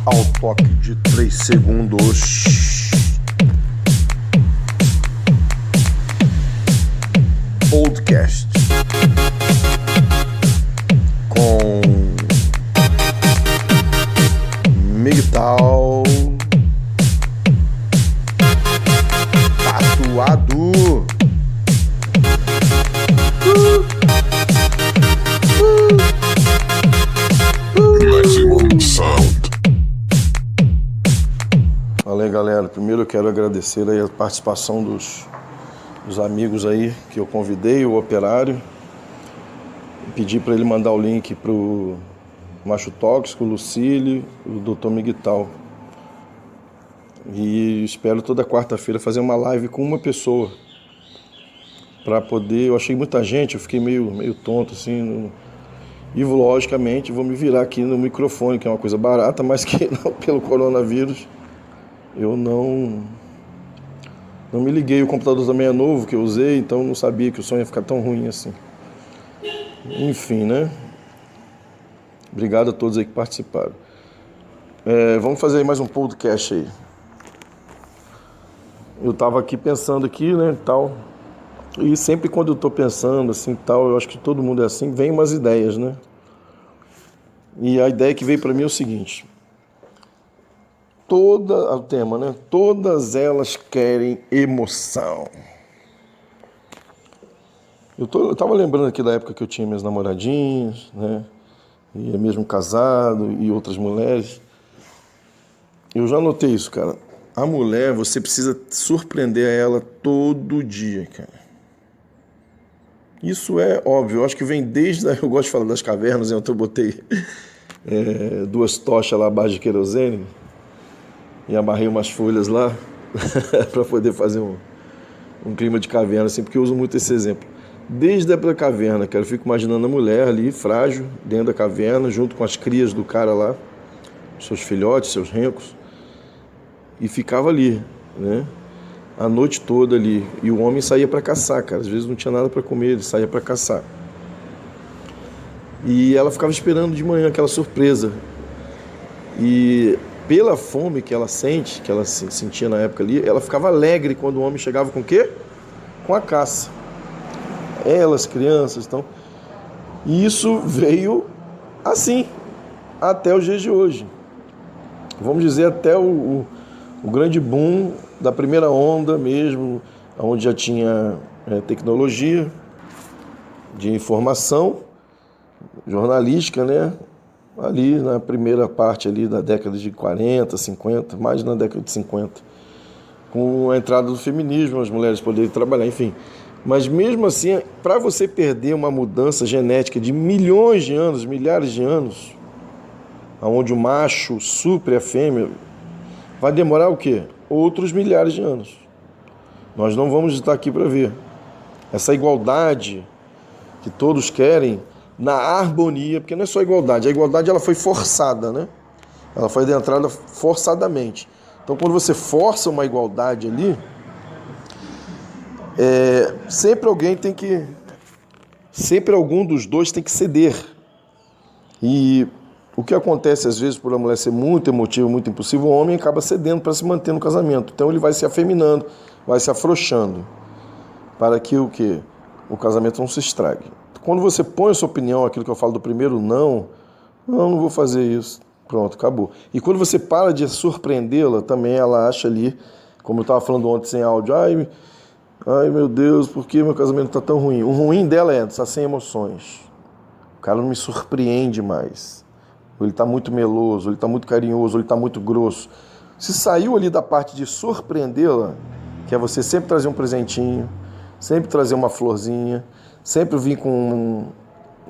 Ao toque de 3 segundos. Podcast com Miguel Tatuado. Maximum Sound. Fala aí, galera. Primeiro eu quero agradecer aí a participação dos amigos aí que eu convidei, o operário. Pedi para ele mandar o link pro Macho Tóxico, o Lucílio, o Dr. Miguel. E espero toda quarta-feira fazer uma live com uma pessoa para poder. Eu achei muita gente, eu fiquei meio tonto assim. E logicamente vou me virar aqui no microfone, que é uma coisa barata, mas que não, pelo coronavírus eu não me liguei. O computador também é novo que eu usei, então não sabia que o som ia ficar tão ruim assim. Enfim, né? Obrigado a todos aí que participaram. Vamos fazer mais um podcast aí. Eu tava aqui pensando aqui, né, tal. E sempre quando eu tô pensando assim, tal, eu acho que todo mundo é assim, vem umas ideias, né? E a ideia que veio para mim é o seguinte: o tema, né? Todas elas querem emoção. Eu tava lembrando aqui da época que eu tinha minhas namoradinhas, né? E mesmo casado e outras mulheres. Eu já notei isso, cara. A mulher, você precisa surpreender ela todo dia, cara. Isso é óbvio. Eu acho que vem desde... Eu gosto de falar das cavernas, então eu botei 2 tochas lá abaixo de querosene e amarrei umas folhas lá para poder fazer um clima de caverna, assim, porque eu uso muito esse exemplo. Desde a época da caverna, cara, eu fico imaginando a mulher ali, frágil, dentro da caverna, junto com as crias do cara lá, seus filhotes, seus rencos, e ficava ali, né? A noite toda ali. E o homem saía para caçar, cara. Às vezes não tinha nada para comer, ele saía para caçar. E ela ficava esperando de manhã aquela surpresa. E pela fome que ela sente, que ela sentia na época ali, ela ficava alegre quando o homem chegava com o quê? Com a caça. Elas, crianças, então. E isso veio assim, até os dias de hoje. Vamos dizer, até o grande boom da primeira onda mesmo, onde já tinha tecnologia de informação jornalística, né? Ali na primeira parte ali da década de 40, 50, mais na década de 50, com a entrada do feminismo, as mulheres poderem trabalhar, enfim. Mas mesmo assim, para você perder uma mudança genética de milhões de anos, milhares de anos, onde o macho supre a fêmea, vai demorar o quê? Outros milhares de anos. Nós não vamos estar aqui para ver. Essa igualdade que todos querem, na harmonia, porque não é só igualdade. A igualdade ela foi forçada, né? Ela foi adentrada forçadamente. Então, quando você força uma igualdade ali, sempre algum dos dois tem que ceder. E o que acontece às vezes por a mulher ser muito emotiva, muito impulsiva, o homem acaba cedendo para se manter no casamento. Então ele vai se afeminando, vai se afrouxando, para que o casamento não se estrague. Quando você põe a sua opinião, aquilo que eu falo do primeiro não vou fazer isso, pronto, acabou. E quando você para de surpreendê-la, também ela acha ali, como eu estava falando ontem sem áudio, ai meu Deus, por que meu casamento está tão ruim? O ruim dela está sem emoções. O cara não me surpreende mais. Ou ele está muito meloso, ou ele está muito carinhoso, ou ele está muito grosso. Se saiu ali da parte de surpreendê-la, que é você sempre trazer um presentinho, sempre trazer uma florzinha, sempre vir com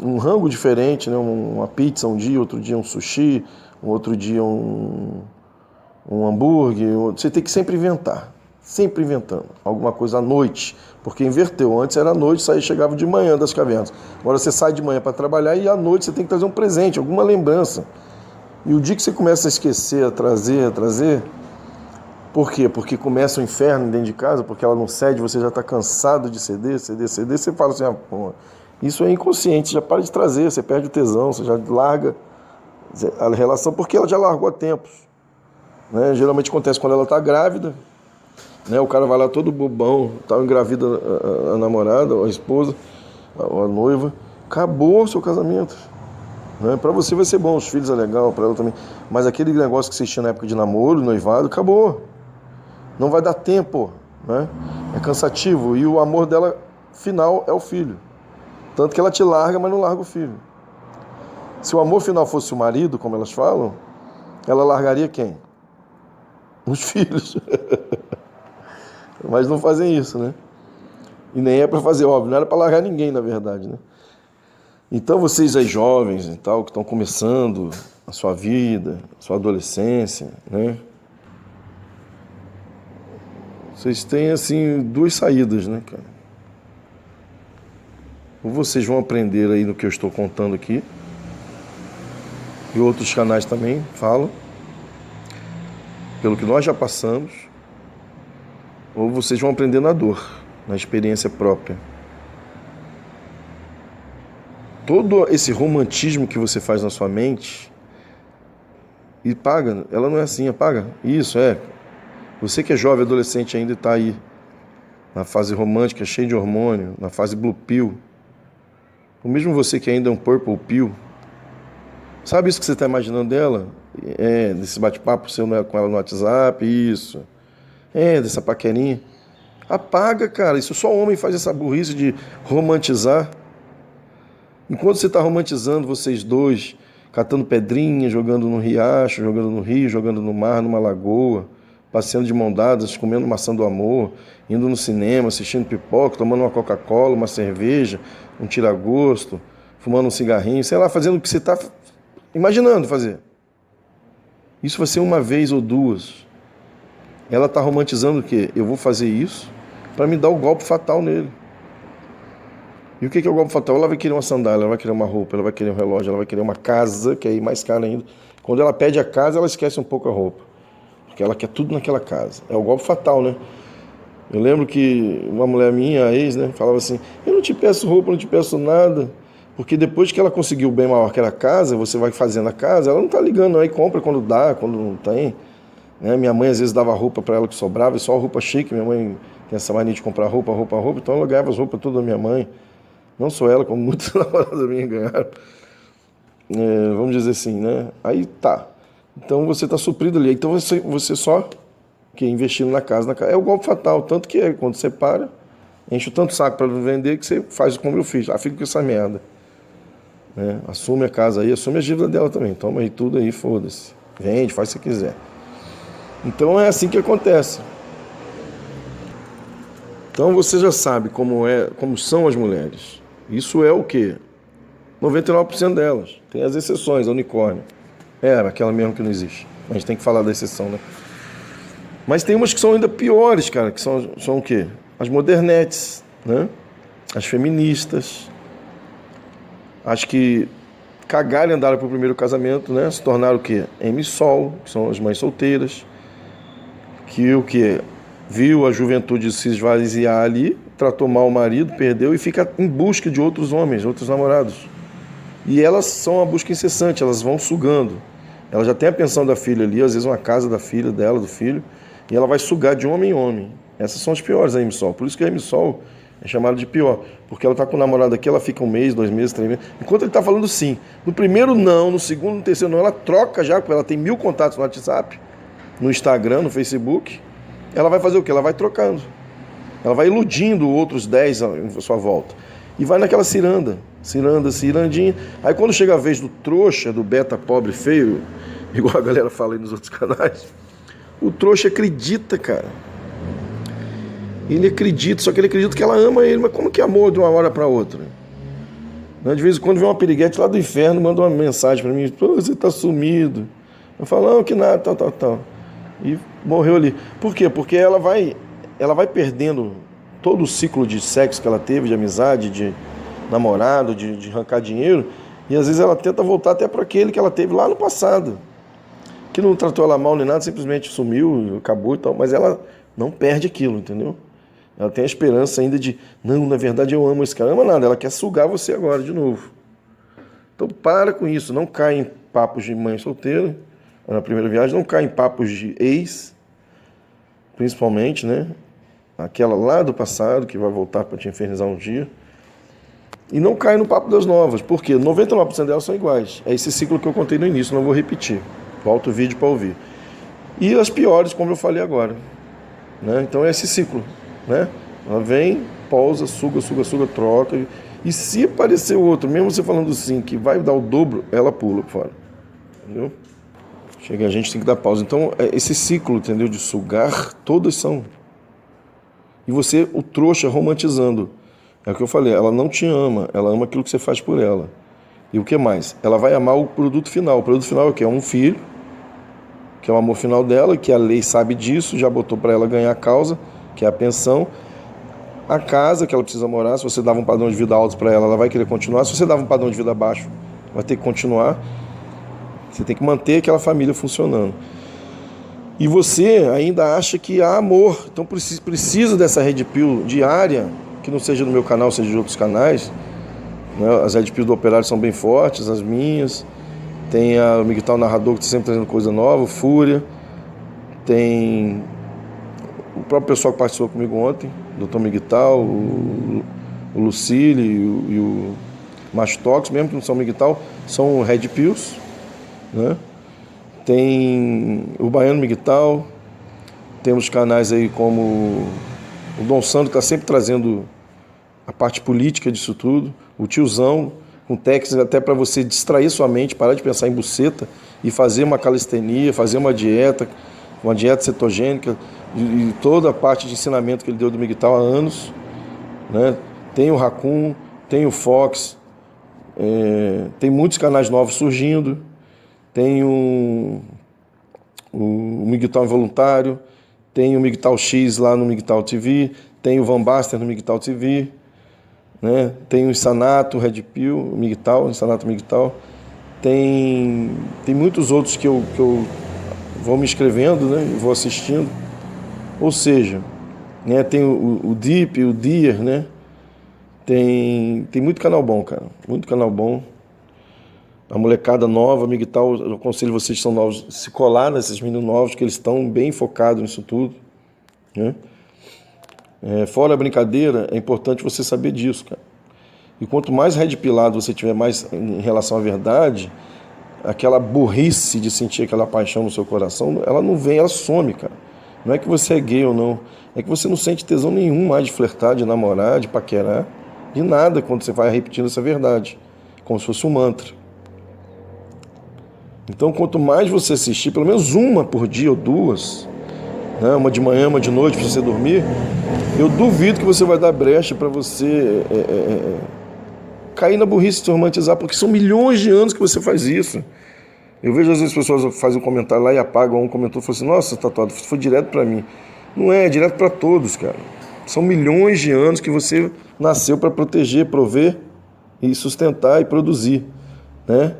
um rango diferente, né? Uma pizza um dia, outro dia um sushi, um outro dia um hambúrguer. Você tem que sempre inventar, sempre inventando alguma coisa à noite, porque inverteu. Antes era à noite, chegava de manhã das cavernas. Agora você sai de manhã para trabalhar e à noite você tem que trazer um presente, alguma lembrança. E o dia que você começa a esquecer, a trazer, por quê? Porque começa o inferno dentro de casa, porque ela não cede, você já está cansado de ceder, você fala assim, isso é inconsciente, já para de trazer, você perde o tesão, você já larga A relação, porque ela já largou há tempos. Né? Geralmente acontece quando ela está grávida, né? O cara vai lá todo bobão, tá engravida a namorada, a esposa, a noiva. Acabou o seu casamento. Né? Para você vai ser bom, os filhos é legal, para ela também. Mas aquele negócio que você tinha na época de namoro, noivado, acabou. Não vai dar tempo. Né? É cansativo. E o amor dela final é o filho. Tanto que ela te larga, mas não larga o filho. Se o amor final fosse o marido, como elas falam, ela largaria quem? Os filhos. Mas não fazem isso, né? E nem é para fazer, óbvio, não era para largar ninguém, na verdade, né? Então vocês aí jovens e tal, que estão começando a sua vida, a sua adolescência, né? Vocês têm, assim, duas saídas, né, cara? Ou vocês vão aprender aí no que eu estou contando aqui, e outros canais também falam, pelo que nós já passamos, ou vocês vão aprender na dor, na experiência própria. Todo esse romantismo que você faz na sua mente, e paga, ela não é assim, apaga. Isso, Você que é jovem, adolescente ainda está aí, na fase romântica, cheio de hormônio, na fase blue pill, ou mesmo você que ainda é um purple pill, sabe isso que você está imaginando dela? Desse bate-papo seu com ela no WhatsApp, isso. Dessa paquerinha. Apaga, cara. Isso só homem faz essa burrice de romantizar. Enquanto você está romantizando vocês dois, catando pedrinha, jogando no riacho, jogando no rio, jogando no mar, numa lagoa, passeando de mão dadas, comendo maçã do amor, indo no cinema, assistindo pipoca, tomando uma Coca-Cola, uma cerveja, um tira-gosto, fumando um cigarrinho, sei lá, fazendo o que você está imaginando fazer. Isso vai ser uma vez ou duas. Ela está romantizando o quê? Eu vou fazer isso para me dar o golpe fatal nele. E o que é o golpe fatal? Ela vai querer uma sandália, ela vai querer uma roupa, ela vai querer um relógio, ela vai querer uma casa, que é mais cara ainda. Quando ela pede a casa, ela esquece um pouco a roupa. Porque ela quer tudo naquela casa. É o golpe fatal, né? Eu lembro que uma mulher minha, a ex, né, falava assim, eu não te peço roupa, não te peço nada. Porque depois que ela conseguiu o bem maior que era a casa, você vai fazendo a casa, ela não tá ligando, aí compra quando dá, quando não tem. Né? Minha mãe às vezes dava roupa para ela que sobrava, e só roupa chique, minha mãe tem essa mania de comprar roupa, então ela ganhava as roupas todas da minha mãe. Não só ela, como muitas namoradas minhas ganharam. Vamos dizer assim, né? Aí tá. Então você está suprido ali. Então você só investindo na casa. É o golpe fatal. Tanto que quando você para, enche o tanto saco para não vender que você faz como eu fiz. Fica com essa merda. Né? Assume a casa aí, assume a dívida dela também. Toma aí tudo aí, foda-se. Vende, faz o que você quiser. Então é assim que acontece. Então você já sabe como são as mulheres. Isso é o quê? 99% delas. Tem as exceções, a unicórnio. Aquela mesmo que não existe. A gente tem que falar da exceção, né? Mas tem umas que são ainda piores, cara, que são o quê? As modernetes, né? As feministas. As que cagaram e andaram pro primeiro casamento, né? Se tornaram o quê? MSOL, que são as mães solteiras. Que o quê? Viu a juventude se esvaziar ali, tratou mal o marido, perdeu e fica em busca de outros homens, outros namorados. E elas são a busca incessante, elas vão sugando. Ela já tem a pensão da filha ali, às vezes uma casa da filha dela, do filho, e ela vai sugar de homem em homem. Essas são as piores, a MSOL. Por isso que a MSOL é chamada de pior. Porque ela está com o namorado aqui, ela fica 1 mês, 2 meses, 3 meses. Enquanto ele está falando sim. No primeiro não, no segundo, no terceiro não. Ela troca já, porque ela tem 1000 contatos no WhatsApp, no Instagram, no Facebook. Ela vai fazer o quê? Ela vai trocando. Ela vai iludindo outros 10 à sua volta. E vai naquela cirandinha. Aí quando chega a vez do trouxa, do beta pobre feio, igual a galera fala aí nos outros canais, o trouxa acredita, cara. Ele acredita, só que ele acredita que ela ama ele. Mas como que é amor de uma hora para outra? De vez em quando vem uma piriguete lá do inferno, manda uma mensagem para mim, você tá sumido. Eu falo, não, que nada, tal. E morreu ali. Por quê? Porque ela vai perdendo todo o ciclo de sexo que ela teve, de amizade, de namorado, de arrancar dinheiro, e às vezes ela tenta voltar até para aquele que ela teve lá no passado, que não tratou ela mal nem nada, simplesmente sumiu, acabou e tal, mas ela não perde aquilo, entendeu? Ela tem a esperança ainda de, não, na verdade eu amo esse cara. Não ama nada, ela quer sugar você agora de novo. Então para com isso, não cai em papos de mãe solteira na primeira viagem, não cai em papos de ex, principalmente, né? Aquela lá do passado que vai voltar para te infernizar um dia. E não cai no papo das novas, porque 99% delas são iguais. É esse ciclo que eu contei no início, não vou repetir. Volta o vídeo para ouvir. E as piores, como eu falei agora, né? Então é esse ciclo, né? Ela vem, pousa, suga, troca. E se aparecer outro, mesmo você falando sim, que vai dar o dobro, ela pula fora. Entendeu? Chega, a gente tem que dar pausa. Então, esse ciclo, entendeu? De sugar, todas são. E você, o trouxa, romantizando. É o que eu falei, ela não te ama, ela ama aquilo que você faz por ela. E o que mais? Ela vai amar o produto final. O produto final é o quê? É um filho, que é o amor final dela, que a lei sabe disso, já botou para ela ganhar a causa, que é a pensão. A casa que ela precisa morar, se você dava um padrão de vida alto para ela, ela vai querer continuar. Se você dava um padrão de vida baixo, vai ter que continuar. Você tem que manter aquela família funcionando. E você ainda acha que há amor. Então precisa dessa Red Pill diária, que não seja no meu canal, seja de outros canais. Né? As Red Pills do Operário são bem fortes, as minhas. Tem o Miguel Narrador, que está sempre trazendo coisa nova, o Fúria. Tem o próprio pessoal que participou comigo ontem, o Dr. Miguel, o Lucille e o Mastox, mesmo que não são Miguel, são Red Pills. Né? Tem o Baiano Miguel, temos canais aí como o Dom Sandro, que está sempre trazendo a parte política disso tudo, o Tiozão, com técnicas até para você distrair sua mente, parar de pensar em buceta e fazer uma calistenia, fazer uma dieta cetogênica, e toda a parte de ensinamento que ele deu do Miguel há anos. Né? Tem o Raccoon, tem o Fox, tem muitos canais novos surgindo. Tem o Miguel Involuntário, tem o Miguel X lá no Miguel TV, tem o Van Basten no Miguel TV, né? Tem o Insanato, o Red Pill, o Miguel, o Insanato Miguel. Tem muitos outros que eu vou me inscrevendo, né? E vou assistindo. Ou seja, né? Tem o Deep, o Deer, né? Tem muito canal bom, cara, muito canal bom. A molecada nova, Miguel, eu aconselho vocês que são novos, se colar nesses meninos novos, que eles estão bem focados nisso tudo. Né? Fora a brincadeira, é importante você saber disso, cara. E quanto mais red pilado você tiver mais em relação à verdade, aquela burrice de sentir aquela paixão no seu coração, ela não vem, ela some, cara. Não é que você é gay ou não, é que você não sente tesão nenhum mais de flertar, de namorar, de paquerar, de nada quando você vai repetindo essa verdade, como se fosse um mantra. Então, quanto mais você assistir, pelo menos uma por dia ou duas, né, uma de manhã, uma de noite, para você dormir, eu duvido que você vai dar brecha para você cair na burrice de se romantizar, porque são milhões de anos que você faz isso. Eu vejo às vezes pessoas fazem um comentário lá e apagam, um comentou e falou assim, nossa, Tatuado, foi direto para mim. Não é direto para todos, cara. São milhões de anos que você nasceu para proteger, prover e sustentar e produzir, né?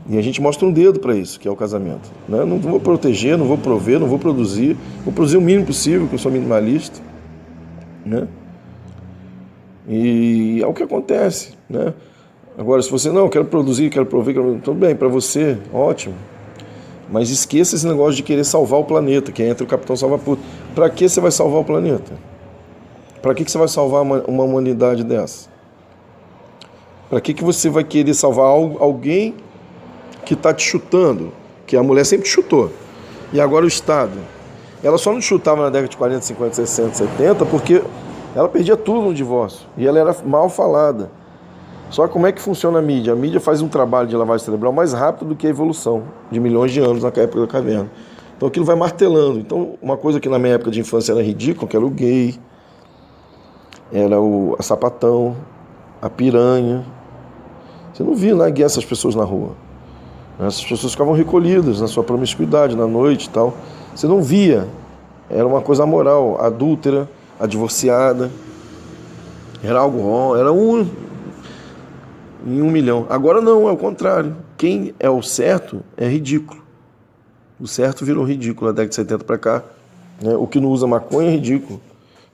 E a gente mostra um dedo para isso, que é o casamento. Né? Não vou proteger, não vou prover, não vou produzir o mínimo possível, que eu sou minimalista. Né? E é o que acontece. Né? Agora, se você, não, eu quero produzir, quero prover, tudo bem, para você, ótimo. Mas esqueça esse negócio de querer salvar o planeta, que é entre o Capitão Salva-Puto. Para que você vai salvar o planeta? Para que você vai salvar uma humanidade dessa? Para que você vai querer salvar alguém que está te chutando, que a mulher sempre chutou, e agora o Estado. Ela só não chutava na década de 40, 50, 60, 70, porque ela perdia tudo no divórcio, e ela era mal falada. Só que como é que funciona a mídia? A mídia faz um trabalho de lavagem cerebral mais rápido do que a evolução, de milhões de anos na época da caverna. Então aquilo vai martelando. Então uma coisa que na minha época de infância era ridícula, que era o gay, era a sapatão, a piranha. Você não via essas pessoas na rua. Essas pessoas ficavam recolhidas na sua promiscuidade, na noite e tal. Você não via. Era uma coisa amoral, a adúltera, a divorciada. Era algo bom, era um em 1 milhão. Agora não, é o contrário. Quem é o certo é ridículo. O certo virou ridículo da década de 70 para cá. Né? O que não usa maconha é ridículo.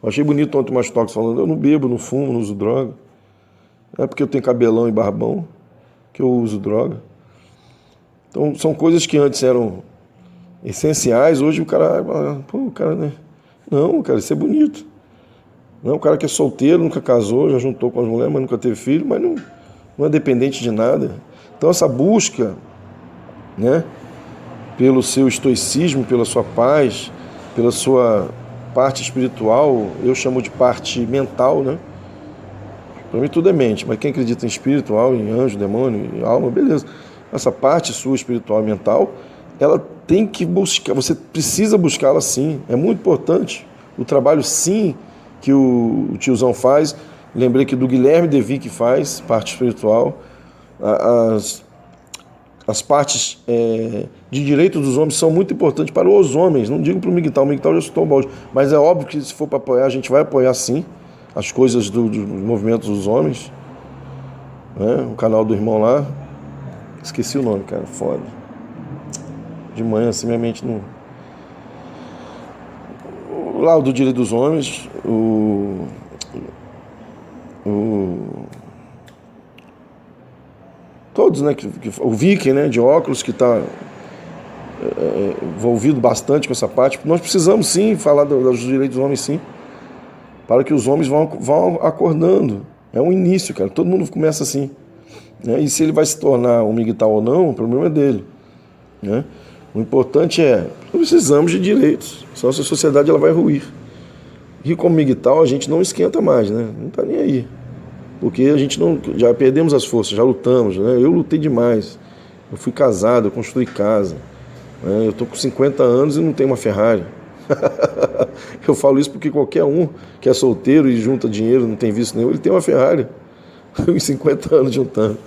Eu achei bonito ontem o Mastox falando, eu não bebo, não fumo, não uso droga. É porque eu tenho cabelão e barbão que eu uso droga. Então, são coisas que antes eram essenciais, hoje o cara, pô, o cara, né? Não, cara, isso é bonito. Não, o cara que é solteiro, nunca casou, já juntou com as mulheres, mas nunca teve filho, mas não é dependente de nada. Então, essa busca, né, pelo seu estoicismo, pela sua paz, pela sua parte espiritual, eu chamo de parte mental, né? Para mim tudo é mente, mas quem acredita em espiritual, em anjo, demônio, em alma, beleza. Essa parte sua espiritual e mental, ela tem que buscar, você precisa buscá-la sim, é muito importante. O trabalho sim que o tiozão faz, lembrei que do Guilherme Devi que faz, parte espiritual, as partes de direitos dos homens são muito importantes para os homens, não digo para o MGTOW já estou balde, mas é óbvio que se for para apoiar, a gente vai apoiar sim as coisas dos movimentos dos homens, né? O canal do irmão lá, esqueci o nome, cara, foda. De manhã assim minha mente não... Lá o do direito dos homens, todos, né, o Vicky, né, de óculos, que está envolvido bastante com essa parte. Nós precisamos sim falar dos direitos dos homens sim, para que os homens vão acordando. É um início, cara, todo mundo começa assim, né? E se ele vai se tornar um MGTOW ou não, o problema é dele, né? O importante precisamos de direitos, senão essa sociedade ela vai ruir. E como MGTOW a gente não esquenta mais, né? Não tá nem aí. Porque a gente já perdemos as forças, já lutamos, né? Eu lutei demais. Eu fui casado, eu construí casa, né? Eu tô com 50 anos e não tenho uma Ferrari. Eu falo isso porque qualquer um que é solteiro e junta dinheiro, não tem vício nenhum, ele tem uma Ferrari. Eu em 50 anos juntando.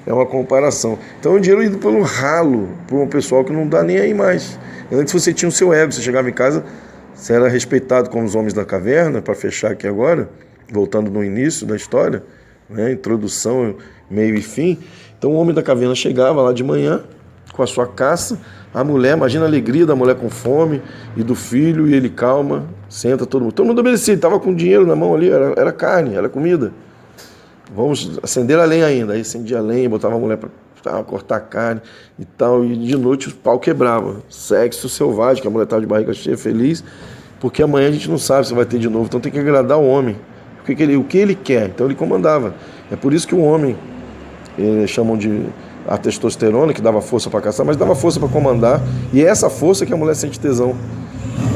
É uma comparação. Então o dinheiro indo pelo ralo, para um pessoal que não dá nem aí mais. Antes você tinha o seu ego, você chegava em casa, você era respeitado como os homens da caverna, para fechar aqui agora, voltando no início da história, né, introdução, meio e fim. Então o homem da caverna chegava lá de manhã, com a sua caça, a mulher, imagina a alegria da mulher com fome, e do filho, e ele calma, senta todo mundo obedecia, ele estava com dinheiro na mão ali, era carne, era comida. Vamos acender a lenha ainda. Aí acendia a lenha, botava a mulher para cortar carne e tal. E de noite o pau quebrava. Sexo selvagem, que a mulher estava de barriga cheia, feliz. Porque amanhã a gente não sabe se vai ter de novo. Então tem que agradar o homem. O que ele quer. Então ele comandava. É por isso que o homem, chamam de a testosterona, que dava força para caçar, mas dava força para comandar. E é essa força que a mulher sente tesão.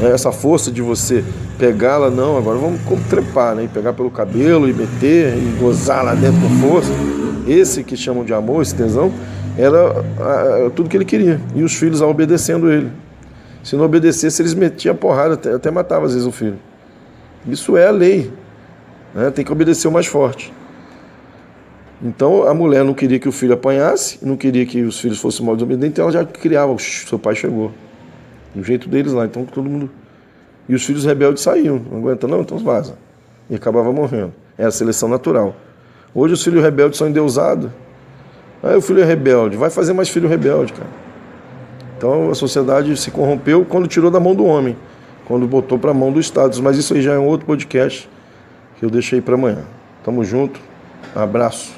Essa força de você pegá-la, não, agora vamos trepar, né? E pegar pelo cabelo e meter e gozar lá dentro com força. Esse que chamam de amor, esse tesão, era tudo que ele queria. E os filhos obedecendo ele. Se não obedecesse, eles metiam a porrada, até matava às vezes o filho. Isso é a lei, né? Tem que obedecer o mais forte. Então a mulher não queria que o filho apanhasse, não queria que os filhos fossem mal desobedientes, então ela já criava, seu pai chegou. Do jeito deles lá, então todo mundo... E os filhos rebeldes saíam, não aguenta não, então vaza. E acabava morrendo. É a seleção natural. Hoje os filhos rebeldes são endeusados. Aí o filho é rebelde, vai fazer mais filho rebelde, cara. Então a sociedade se corrompeu quando tirou da mão do homem, quando botou para a mão do Estado. Mas isso aí já é um outro podcast que eu deixei para amanhã. Tamo junto, abraço.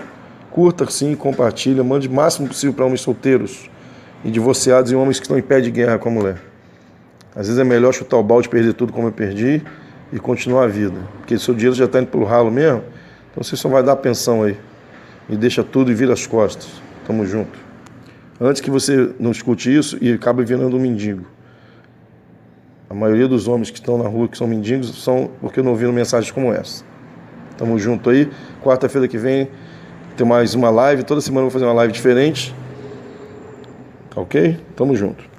Curta sim, compartilha, mande o máximo possível para homens solteiros e divorciados e homens que estão em pé de guerra com a mulher. Às vezes é melhor chutar o balde, perder tudo como eu perdi e continuar a vida. Porque seu dinheiro já está indo pelo ralo mesmo, então você só vai dar pensão aí. E deixa tudo e vira as costas. Tamo junto. Antes que você não escute isso e acabe virando um mendigo. A maioria dos homens que estão na rua, que são mendigos, são porque não ouviram mensagens como essa. Tamo junto aí. Quarta-feira que vem tem mais uma live. Toda semana eu vou fazer uma live diferente. Tá ok? Tamo junto.